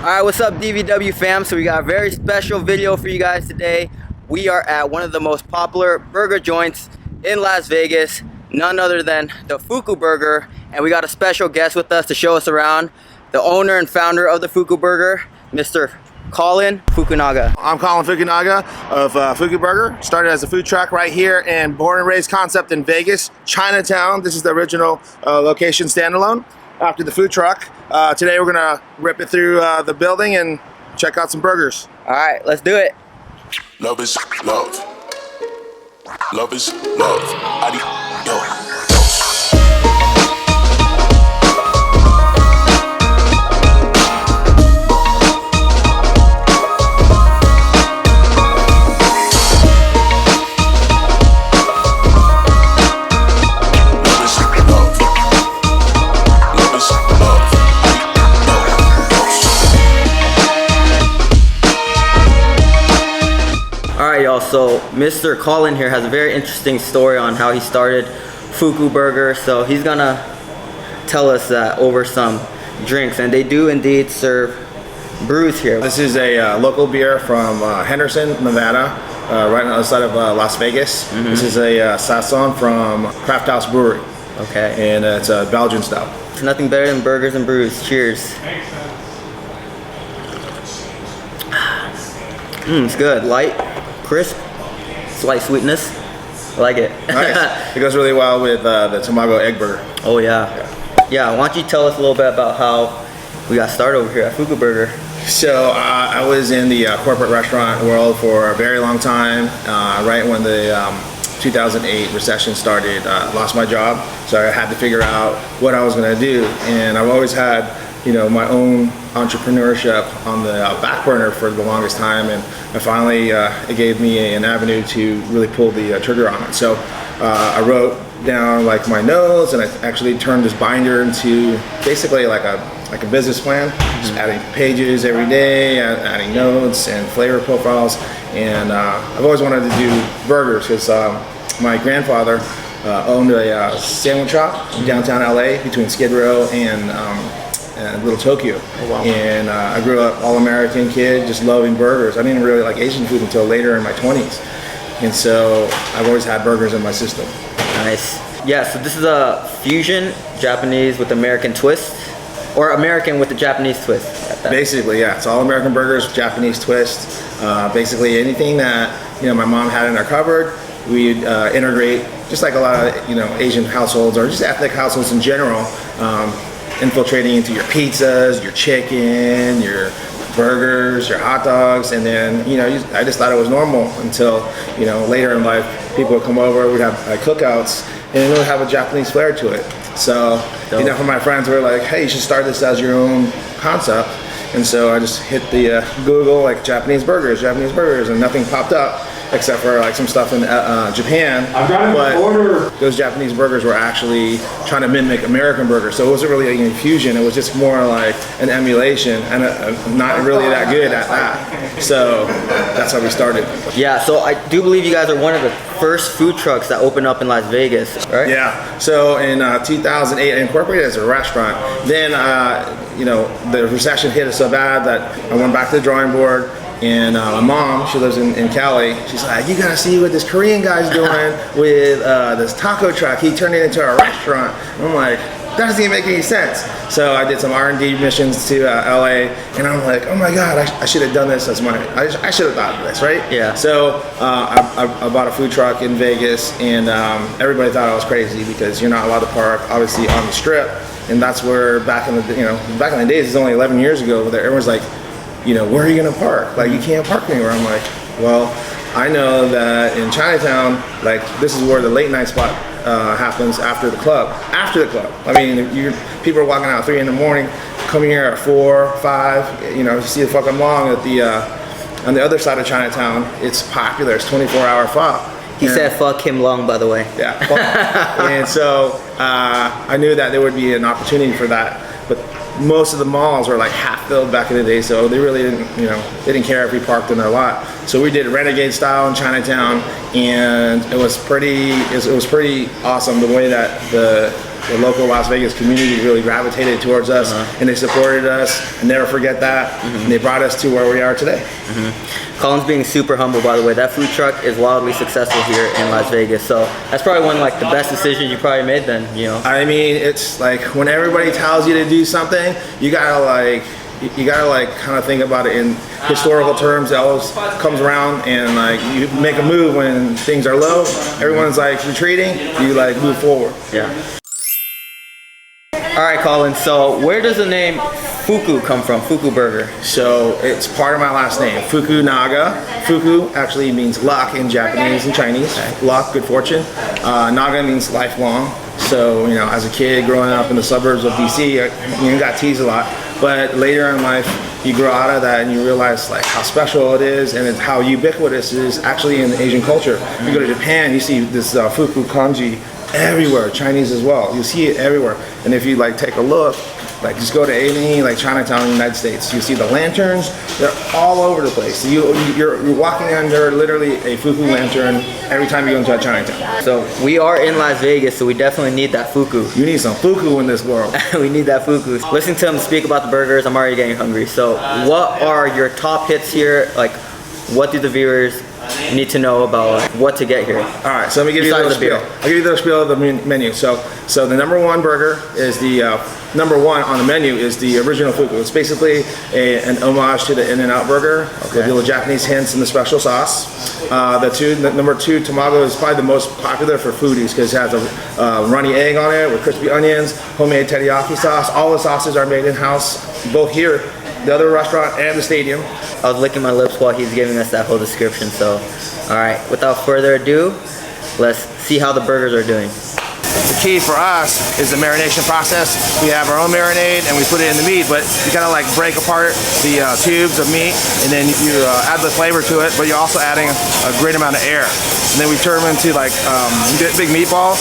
Alright, what's up DVW fam? So we got a very special video for you guys today. We are at one of the most popular burger joints in Las Vegas, none other than the Fukuburger, and we got a special guest with us to show us around, the owner and founder of the Fukuburger, Mr. Colin Fukunaga. I'm Colin Fukunaga of Fukuburger. Started as a food truck right here and born and raised concept in Vegas, Chinatown. This is the original location standalone after the food truck. Today we're gonna rip it through the building and check out some burgers. All right, let's do it. Love is love. Love is love. Adios. Alright y'all, so Mr. Colin here has a very interesting story on how he started Fukuburger. So he's gonna tell us that over some drinks, and they do indeed serve brews here. This is a local beer from Henderson, Nevada, right on the other side of Las Vegas. This is a Saison from Craft House Brewery. Okay. And it's a Belgian style. It's nothing better than burgers and brews. Cheers. It's good. Light, crisp, slight sweetness. I like it. Nice. It goes really well with the Thetamago egg burger. Oh yeah. Yeah, why don't you tell us a little bit about how we got started over here at Fukuburger? So I was in the corporate restaurant world for a very long time. Right when the 2008 recession started, lost my job. So I had to figure out what I was gonna do. And I've always had, my own entrepreneurship on the back burner for the longest time, and I finally it gave me an avenue to really pull the trigger on it. So I wrote down like my notes, and I actually turned this binder into basically like a business plan, just adding pages every day, adding notes and flavor profiles. And I've always wanted to do burgers because my grandfather owned a sandwich shop in downtown LA between Skid Row and Little Tokyo. Oh, wow. And I grew up all-American kid, just loving burgers. I didn't really like Asian food until later in my 20s. And so I've always had burgers in my system. Nice. Yeah, so this is a fusion Japanese with American twist, or American with the Japanese twist. Basically, yeah, it's all American burgers, Japanese twist. Basically anything that my mom had in our cupboard, we'd integrate, just like a lot of Asian households or just ethnic households in general. Infiltrating into your pizzas, your chicken, your burgers, your hot dogs, and then I just thought it was normal until later in life people would come over, we'd have cookouts, and it would have a Japanese flair to it. So for my friends were like, hey, you should start this as your own concept. And so I just hit the Google like Japanese burgers, and nothing popped up except for like some stuff in Japan. But those Japanese burgers were actually trying to mimic American burgers, so it wasn't really a fusion. It was just more like an emulation, and not really that good at that. So that's how we started. Yeah, so I do believe you guys are one of the first food trucks that opened up in Las Vegas, right? Yeah. So in 2008, I incorporated as a restaurant. Then the recession hit us so bad that I went back to the drawing board. And my mom, she lives in Cali, she's like, you gotta see what this Korean guy's doing with this taco truck. He turned it into a restaurant. And I'm like, that doesn't even make any sense. So I did some R&D missions to LA, and I'm like, oh my God, I should have done this as I should have thought of this, right? Yeah. So I bought a food truck in Vegas, and everybody thought I was crazy because you're not allowed to park, obviously, on the strip. And that's where back in the days, it's only 11 years ago, everyone's like, where are you gonna park? Like, you can't park anywhere. I'm like, well, I know that in Chinatown, like, this is where the late night spot happens after the club. After the club. I mean, people are walking out at 3 in the morning, coming here at 4, 5, you see the fucking long at the, on the other side of Chinatown, it's popular, it's 24-hour FOB. He said fuck him long, by the way. Yeah, and so I knew that there would be an opportunity for that, but most of the malls were like half filled back in the day, so they really didn't, they didn't care if we parked in their lot. So we did renegade style in Chinatown, and it was pretty awesome the way that the the local Las Vegas community really gravitated towards us, and they supported us. I'll never forget that. And they brought us to where we are today. Colin's being super humble, by the way. That food truck is wildly successful here in Las Vegas, so that's probably one like the best decisions you probably made then, you know. I mean, it's like when everybody tells you to do something, you gotta like kind of think about it in historical terms. It always comes around, and like you make a move when things are low. Everyone's like retreating, you like move forward. Yeah. All right, Colin, so where does the name Fuku come from, Fukuburger? So it's part of my last name, Fukunaga. Fuku actually means luck in Japanese and Chinese. Luck, good fortune. Naga means lifelong. So, you know, as a kid growing up in the suburbs of DC, you got teased a lot. But later in life, you grow out of that and you realize like how special it is and how ubiquitous it is actually in Asian culture. You go to Japan, you see this Fuku kanji everywhere, Chinese as well. You see it everywhere. And if you like take a look, like just go to any like Chinatown in the United States, you see the lanterns, they're all over the place. You're walking under literally a Fuku lantern every time you go into a Chinatown. So we are in Las Vegas, so we definitely need that Fuku. You need some Fuku in this world. We need that Fuku. Listening to him speak about the burgers, I'm already getting hungry. So what are your top hits here? Like, what do the viewers need to know about what to get here? All right, so let me give you a little spiel. I'll give you the spiel of the menu. So the number one burger is the number one on the menu is the original Fuku. It's basically an homage to the In-N-Out burger with little Japanese hints and the special sauce. Number two, Thetamago is probably the most popular for foodies because it has a runny egg on it with crispy onions, homemade teriyaki sauce. All the sauces are made in-house, both here, the other restaurant, and the stadium. I was licking my lips while he's giving us that whole description, so all right, without further ado, let's see how the burgers are doing. The key for us is the marination process. We have our own marinade and we put it in the meat, but you kind of like break apart the tubes of meat and then you add the flavor to it, but you're also adding a great amount of air. And then we turn them into like big meatballs,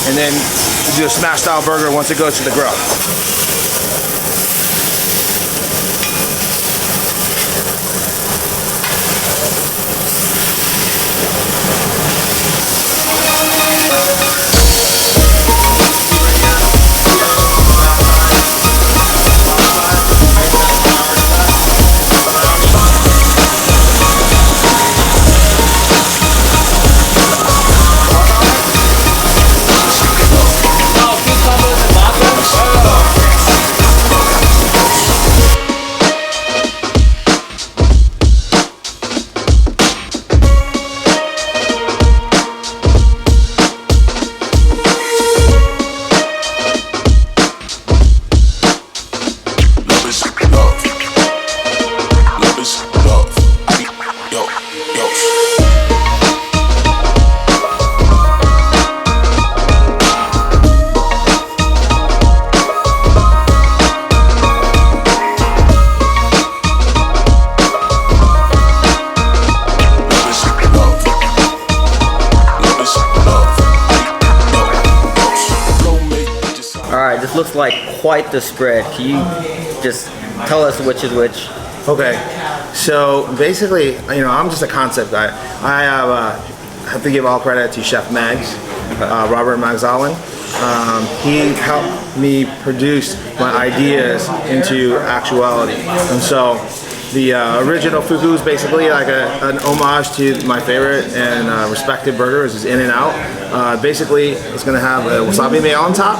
and then we do a smash style burger once it goes to the grill. This looks like quite the spread. Can you just tell us which is which? Okay, so basically, you know, I'm just a concept guy. I have to give all credit to Chef Mags, Robert Magdalen. He helped me produce my ideas into actuality, and so the original Fuku is basically like an homage to my favorite and respected burger, which is In-N-Out. Basically, it's going to have a wasabi mayo on top,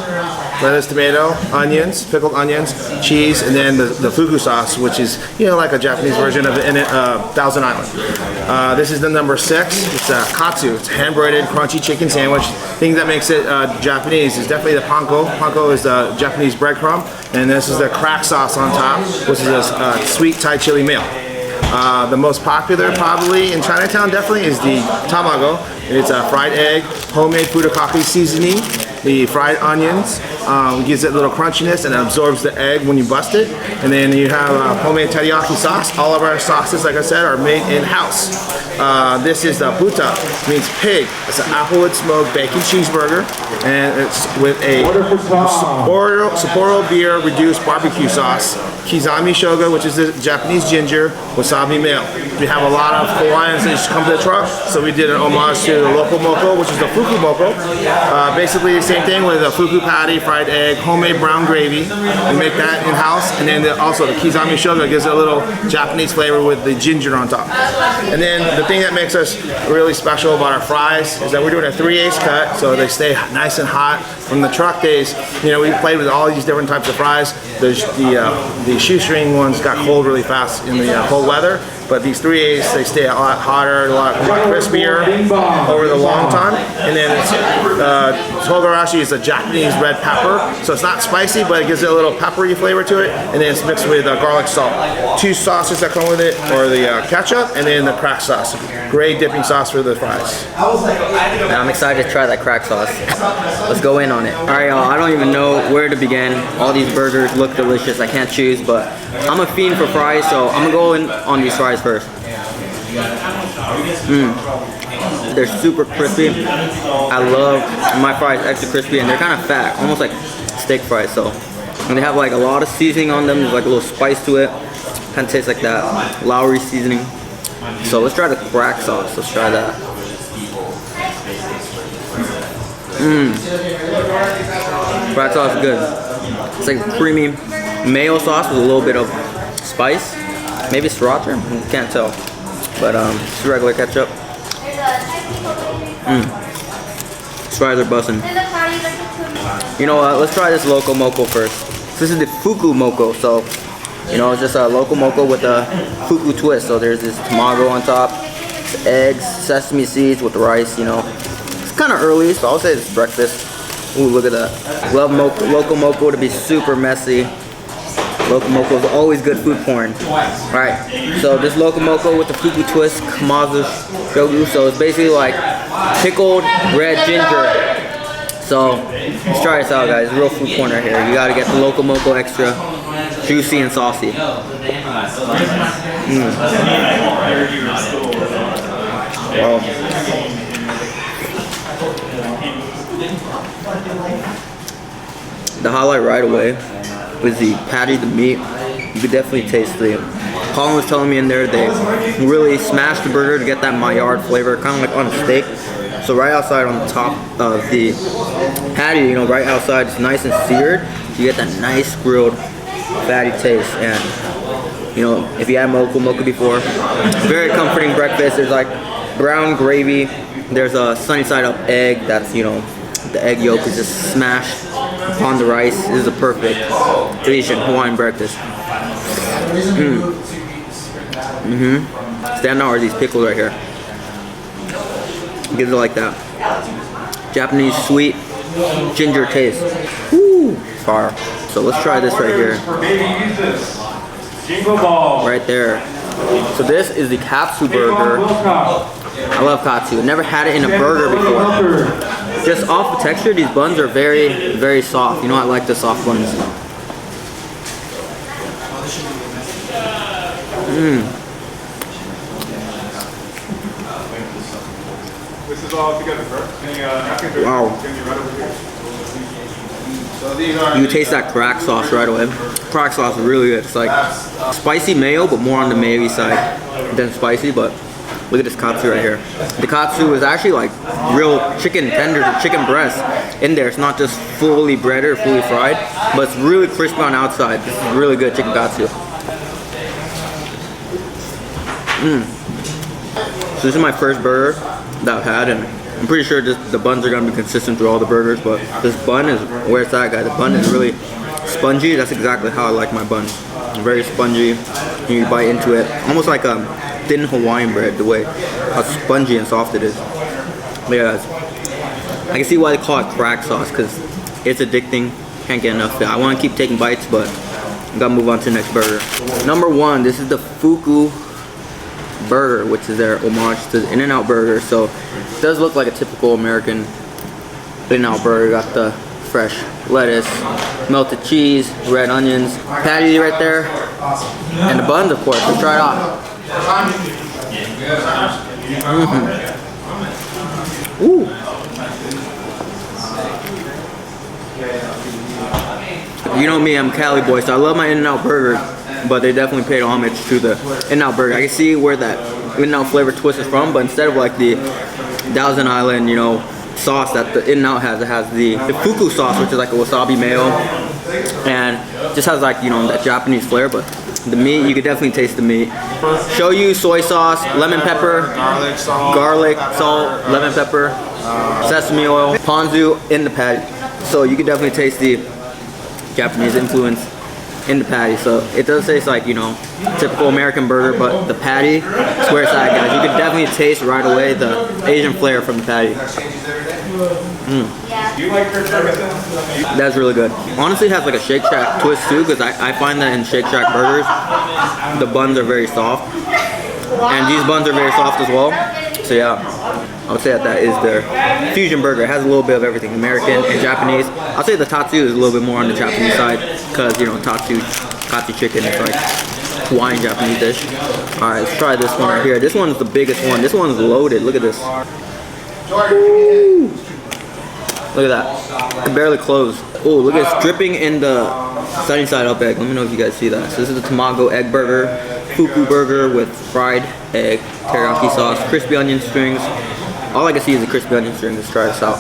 lettuce, tomato, onions, pickled onions, cheese, and then the Fuku sauce, which is, you know, like a Japanese version of the Thousand Island. This is the number 6. It's katsu. It's a hand-breaded, crunchy chicken sandwich. The thing that makes it Japanese is definitely the panko. Panko is the Japanese breadcrumb, and this is the crack sauce on top, which is a sweet Thai chili meal. The most popular probably in Chinatown definitely is the Thetamago. It's a fried egg, homemade furikake seasoning, the fried onions, gives it a little crunchiness and it absorbs the egg when you bust it. And then you have homemade teriyaki sauce. All of our sauces, like I said, are made in-house. This is the buta, means pig. It's an applewood smoked bacon cheeseburger, and it's with a Sapporo beer reduced barbecue sauce, kizami shoga, which is the Japanese ginger, wasabi mayo. We have a lot of Hawaiians that used to come to the truck, so we did an homage to the local moko, which is the fuku moko. Basically the same thing with a fuku patty, fried egg, homemade brown gravy. We make that in-house, and then also the kizami shoga gives it a little Japanese flavor with the ginger on top. And then the thing that makes us really special about our fries is that we're doing a 3/8 cut, so they stay nice and hot. From the truck days, you know, we played with all these different types of fries. The shoestring ones got cold really fast in the cold weather, but these 3/8 they stay a lot hotter, a lot crispier over the long time. And then togarashi is a Japanese red pepper, so it's not spicy, but it gives it a little peppery flavor to it. And then it's mixed with garlic salt. 2 sauces that come with it are the ketchup and then the crack sauce. Great dipping sauce for the fries. Man, I'm excited to try that crack sauce. Let's go in on it. All right, y'all, I don't even know where to begin. All these burgers look delicious. I can't choose, but I'm a fiend for fries, so I'm gonna go in on these fries first. They're super crispy. I love my fries extra crispy, and they're kind of fat, almost like steak fries. So, and they have like a lot of seasoning on them. There's like a little spice to it. Kind of tastes like that Lowry seasoning. So let's try the crack sauce. Let's try that. Crack sauce is good. It's like creamy mayo sauce with a little bit of spice. Maybe sriracha? Can't tell. But just regular ketchup. These fries are bussin'. You know what? Let's try this loco moco first. This is the Fuku moco, so you know, it's just a loco moco with a Fuku twist. So there's this tamago on top, eggs, sesame seeds with rice. You know, it's kind of early, so I'll say it's breakfast. Ooh, look at that. Love loco moco to be super messy. Loco moco is always good food porn. Alright, so this loco moco with the Fuku twist, kamazu shogu. So it's basically like pickled red ginger. So let's try this out, guys. Real food porn right here. You gotta get the loco moco extra juicy and saucy. Wow. The highlight right away was the patty, the meat. You could definitely taste the. Colin was telling me in there they really smashed the burger to get that Maillard flavor, kind of like on a steak. So right outside on the top of the patty, you know, right outside, it's nice and seared. You get that nice grilled fatty taste. And you know, if you had mocha before, very comforting breakfast. There's like brown gravy. There's a sunny side up egg. That's, you know, the egg yolk is just smashed on the rice. This is a perfect Asian Hawaiian breakfast. Stand out are these pickles right here. Gives it like that Japanese sweet ginger taste. Woo, fire. So let's try this right here. Right there. So this is the katsu burger. I love katsu. Never had it in a burger before. Just off the texture, these buns are very, very soft. You know, I like the soft buns. This is all together, bro. Wow. You taste that crack sauce right away. Crack sauce is really good. It's like spicy mayo, but more on the mayo side than spicy. But look at this katsu right here. The katsu is actually like real chicken tenders or chicken breast in there. It's not just fully breaded or fully fried, but it's really crispy on the outside. This is really good chicken katsu. So this is my first burger that I've had, and I'm pretty sure just the buns are gonna be consistent through all the burgers, but this bun is where it's at, guys. The bun is really spongy. That's exactly how I like my buns. Very spongy. You bite into it, almost like a thin Hawaiian bread, the way how spongy and soft it is. But yeah, guys, I can see why they call it crack sauce, because it's addicting. Can't get enough of it. I want to keep taking bites, but I gotta move on to the next burger. Number 1, this is the Fuku burger, which is their homage to the In-N-Out burger. So it does look like a typical American In-N-Out burger. Got the fresh lettuce, melted cheese, red onions, patty right there, and the buns, of course. Let's try it out. Ooh. You know me, I'm Cali boy, so I love my In-N-Out burger, but they definitely paid homage to the In-N-Out burger. I can see where that In-N-Out flavor twist is from, but instead of like the Thousand Island, you know, sauce that the In-N-Out has, it has the Fuku sauce, which is like a wasabi mayo, and just has like, you know, that Japanese flair. But the meat, you could definitely taste the meat. Shoyu, soy sauce, lemon pepper, garlic, salt, lemon pepper, sesame oil, ponzu in the patty. So you could definitely taste the Japanese influence in the patty. So it does taste like, you know, typical American burger, but the patty, square side, guys, you could definitely taste right away the Asian flair from the patty. Do you like Chris Ferguson? That's really good. Honestly, it has like a Shake Shack twist too, because I find that in Shake Shack burgers, the buns are very soft. And these buns are very soft as well. So yeah, I would say that is their fusion burger. It has a little bit of everything, American and Japanese. I'll say the tatsu is a little bit more on the Japanese side, because, you know, katsu chicken is like Hawaiian Japanese dish. Alright, let's try this one right here. This one's the biggest one. This one's loaded. Look at this. Woo! Look at that. I can barely close. Oh, look at it's dripping in the sunny side up egg. Let me know if you guys see that. So this is the Thetamago egg burger, Fukuburger with fried egg, teriyaki sauce, crispy onion strings. All I can see is the crispy onion strings. Let's try this out.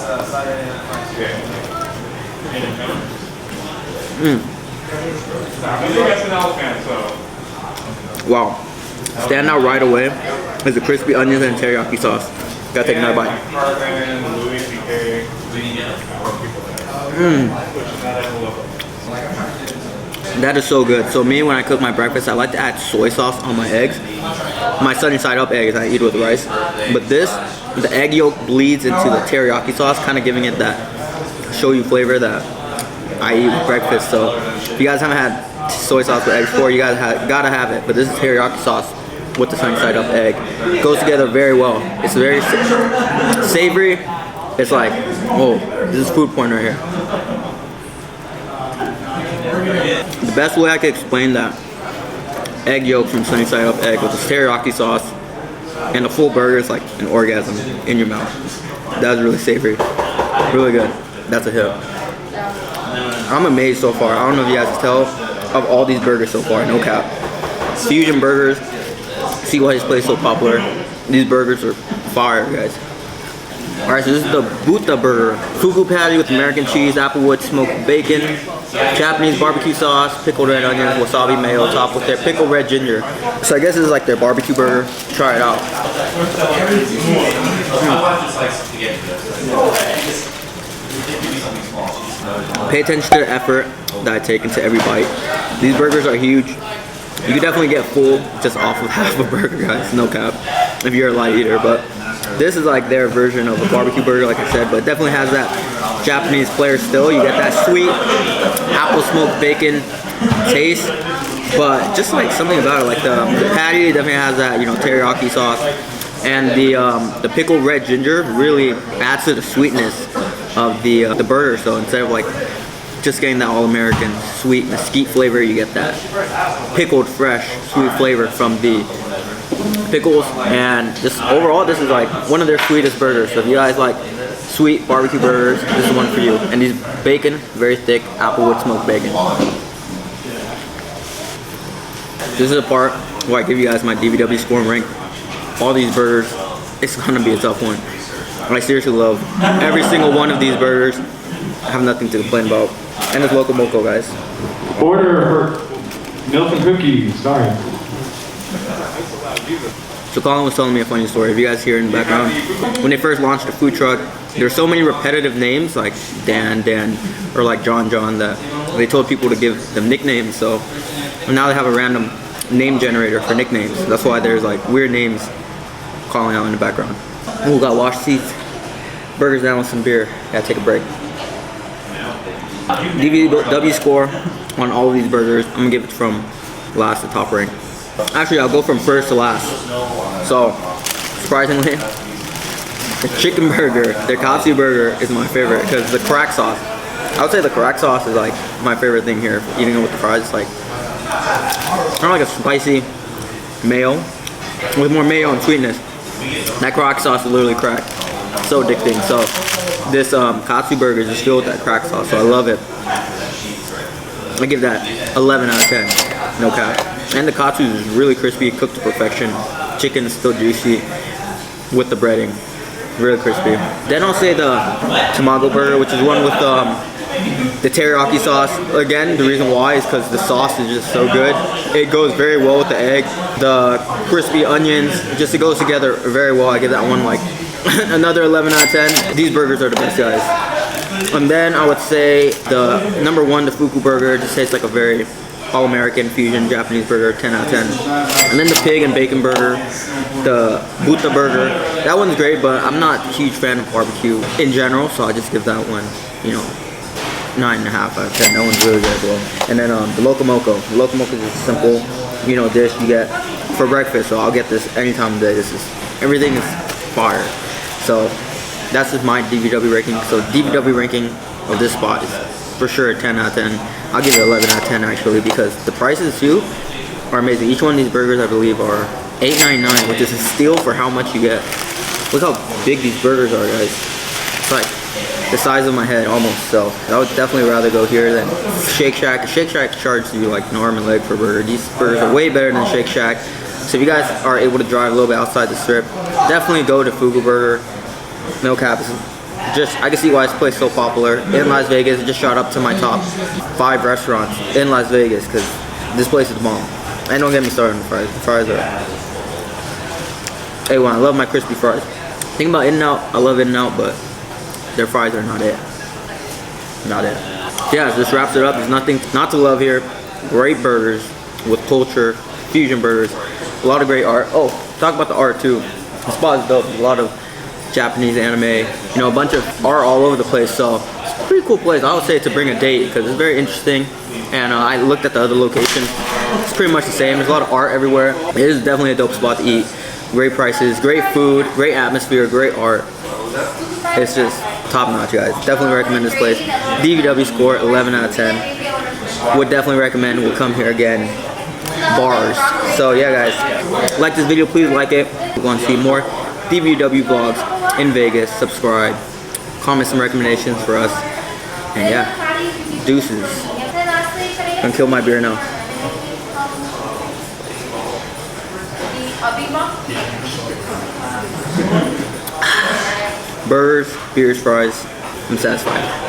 Wow. Stand out right away is the crispy onions and teriyaki sauce. Gotta take another bite. That is so good. So me, when I cook my breakfast, I like to add soy sauce on my eggs. My sunny side up eggs I eat with rice. But this, the egg yolk bleeds into the teriyaki sauce, kind of giving it that shoyu flavor that I eat with breakfast. So if you guys haven't had soy sauce with eggs before, you guys gotta have it. But this is teriyaki sauce with the sunny side up egg. It goes together very well. It's very savory. It's like, oh, this is food porn right here. The best way I could explain that egg yolk from sunny side up egg with this teriyaki sauce and a full burger is like an orgasm in your mouth. That was really savory. Really good. That's a hit. I'm amazed so far. I don't know if you guys can tell of all these burgers so far, no cap. Fusion burgers. See why this place is so popular. These burgers are fire, guys. Alright, so this is the Buta burger. Fuku patty with American cheese, applewood smoked bacon, Japanese barbecue sauce, pickled red onions, wasabi mayo, topped with their pickled red ginger. So I guess this is like their barbecue burger. Try it out. Pay attention to the effort that I take into every bite. These burgers are huge. You can definitely get full just off of half a burger, guys. No cap. If you're a light eater, but this is like their version of a barbecue burger, like I said, but it definitely has that Japanese flair still. You get that sweet apple smoked bacon taste, but just like something about it, like the patty definitely has that, you know, teriyaki sauce, and the pickled red ginger really adds to the sweetness of the burger. So instead of like just getting that all-American sweet mesquite flavor, you get that pickled fresh sweet flavor from the pickles. And just overall, this is like one of their sweetest burgers. So if you guys like sweet barbecue burgers, this is one for you. And these bacon, very thick applewood smoked bacon. This is the part where I give you guys my DVW score and rank. All these burgers, it's gonna be a tough one. I seriously love every single one of these burgers. I have nothing to complain about. And it's Loco Moco, guys. Order for milk and cookies. Sorry. So Colin was telling me a funny story. If you guys hear in the background, when they first launched the food truck, there were so many repetitive names like Dan, or like John, that they told people to give them nicknames. So now they have a random name generator for nicknames. That's why there's like weird names calling out in the background. Ooh, got washed seats. Burgers down with some beer. Gotta take a break. DVW score on all of these burgers. I'm gonna give it from last to top rank. Actually, I'll go from first to last. So, surprisingly, the chicken burger, their katsu burger, is my favorite because the crack sauce. I would say the crack sauce is like my favorite thing here. Eating it with the fries, it's like kind of like a spicy mayo with more mayo and sweetness. That crack sauce is literally crack. So addicting. So this katsu burger is just filled with that crack sauce. So I love it. I give that 11 out of 10. No cap. And the katsu is really crispy, cooked to perfection. Chicken is still juicy with the breading. Really crispy. Then I'll say the Thetamago burger, which is one with the teriyaki sauce. Again, the reason why is because the sauce is just so good. It goes very well with the egg. The crispy onions, just it goes together very well. I give that one like another 11 out of 10. These burgers are the best, guys. And then I would say the number one, the Fukuburger, just tastes like a very all-American fusion Japanese burger, 10 out of 10. And then the pig and bacon burger, the Buta burger, that one's great, but I'm not a huge fan of barbecue in general, so I just give that one, you know, 9.5 out of 10. That one's really good, bro. And then the Locomoco. The Locomoco is just a simple, you know, dish you get for breakfast, so I'll get this any time of the day. Everything is fire. So that's just my DVW ranking. So DVW ranking of this spot is for sure a 10 out of 10. I'll give it 11 out of 10 actually, because the prices too are amazing. Each one of these burgers I believe are $8.99, which is a steal for how much you get. Look how big these burgers are, guys. It's like the size of my head almost. So I would definitely rather go here than Shake Shack. Shake Shack charges you like an arm and leg per burger. These burgers are way better than Shake Shack. So if you guys are able to drive a little bit outside the strip, definitely go to Fukuburger. No cap. I can see why this place is so popular in Las Vegas. It just shot up to my top 5 restaurants in Las Vegas because this place is bomb. And don't get me started on the fries. The fries are A1. I love my crispy fries. Think about In-N-Out. I love In-N-Out, but their fries are not it. Not it. Yeah, this wraps it up. There's nothing not to love here. Great burgers with culture, fusion burgers, a lot of great art. Oh, talk about the art too. The spot is dope. There's a lot of Japanese anime, you know, a bunch of art all over the place. So it's a pretty cool place. I would say to bring a date because it's very interesting. And I looked at the other location. It's pretty much the same. There's a lot of art everywhere. It is definitely a dope spot to eat. Great prices, great food, great atmosphere, great art. It's just top notch, guys. Definitely recommend this place. DVW score 11 out of 10. Would definitely recommend. We'll come here again. Bars. So yeah, guys, like this video, please like it. If you want to see more DVW vlogs in Vegas, subscribe, comment some recommendations for us, and yeah, deuces. Gonna kill my beer now. Burgers, beers, fries, I'm satisfied.